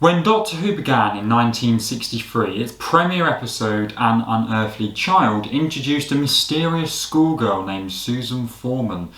When Doctor Who began in 1963, its premiere episode, An Unearthly Child, introduced a mysterious schoolgirl named Susan Foreman.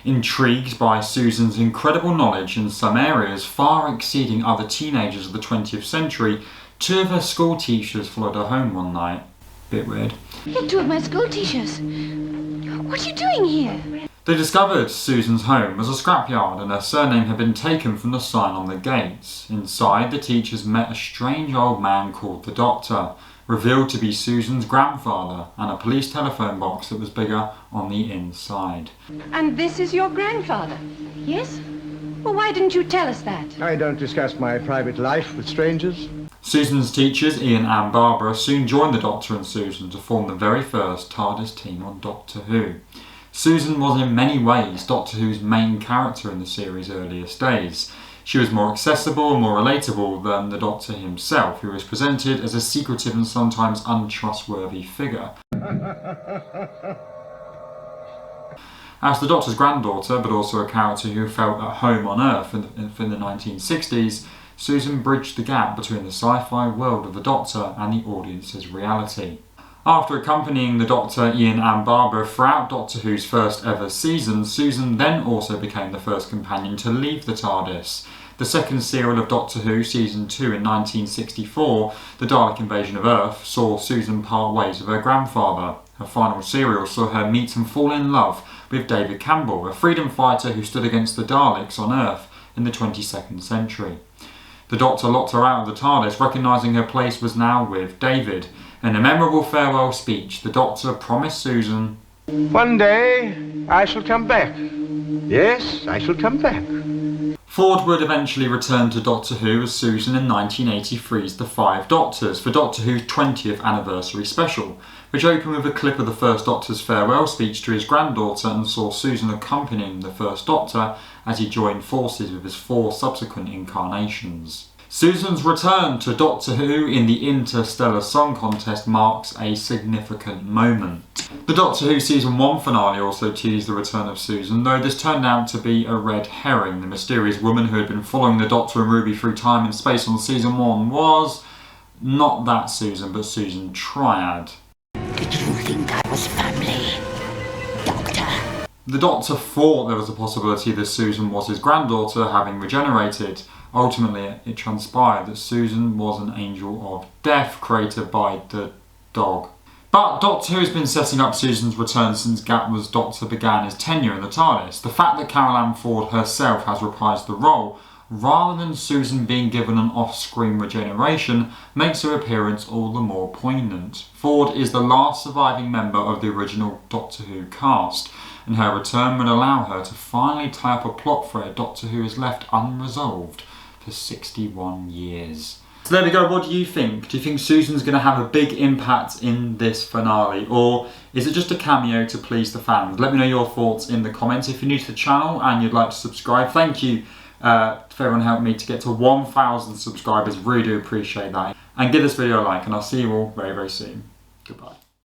Intrigued by Susan's incredible knowledge in some areas far exceeding other teenagers of the 20th century, two of her school teachers followed her home one night. Bit weird. You're two of my school teachers. What are you doing here? They discovered Susan's home was a scrapyard and her surname had been taken from the sign on the gates. Inside, the teachers met a strange old man called the Doctor, revealed to be Susan's grandfather, and a police telephone box that was bigger on the inside. And this is your grandfather? Yes? Well, why didn't you tell us that? I don't discuss my private life with strangers. Susan's teachers, Ian and Barbara, soon joined the Doctor and Susan to form the very first TARDIS team on Doctor Who. Susan was in many ways Doctor Who's main character in the series' earliest days. She was more accessible and more relatable than the Doctor himself, who was presented as a secretive and sometimes untrustworthy figure. As the Doctor's granddaughter, but also a character who felt at home on Earth in the 1960s, Susan bridged the gap between the sci-fi world of the Doctor and the audience's reality. After accompanying the Doctor, Ian and Barbara throughout Doctor Who's first ever season, Susan then also became the first companion to leave the TARDIS. The second serial of Doctor Who, Season 2 in 1964, The Dalek Invasion of Earth, saw Susan part ways with her grandfather. Her final serial saw her meet and fall in love with David Campbell, a freedom fighter who stood against the Daleks on Earth in the 22nd century. The Doctor locked her out of the TARDIS, recognising her place was now with David. In a memorable farewell speech, the Doctor promised Susan, One day I shall come back. Yes, I shall come back. Ford would eventually return to Doctor Who as Susan in 1983's The Five Doctors for Doctor Who's 20th anniversary special, which opened with a clip of the First Doctor's farewell speech to his granddaughter and saw Susan accompanying the First Doctor as he joined forces with his 4 subsequent incarnations. Susan's return to Doctor Who in the Interstellar Song Contest marks a significant moment. The Doctor Who Season 1 finale also teased the return of Susan, though this turned out to be a red herring. The mysterious woman who had been following the Doctor and Ruby through time and space on Season 1 was not that Susan, but Susan Triad. Did you think I was family, Doctor? The Doctor thought there was a possibility that Susan was his granddaughter, having regenerated. Ultimately, it transpired that Susan was an angel of death created by the dog. But Doctor Who has been setting up Susan's return since Gatwa's Doctor began his tenure in the TARDIS. The fact that Carol Ann Ford herself has reprised the role, rather than Susan being given an off-screen regeneration, makes her appearance all the more poignant. Ford is the last surviving member of the original Doctor Who cast, and her return would allow her to finally tie up a plot thread Doctor Who has left unresolved for 61 years. So there we go, what do you think? Do you think Susan's going to have a big impact in this finale, or is it just a cameo to please the fans? Let me know your thoughts in the comments. If you're new to the channel and you'd like to subscribe, thank you for everyone helping me to get to 1,000 subscribers, really do appreciate that. And give this video a like, and I'll see you all very, very soon. Goodbye.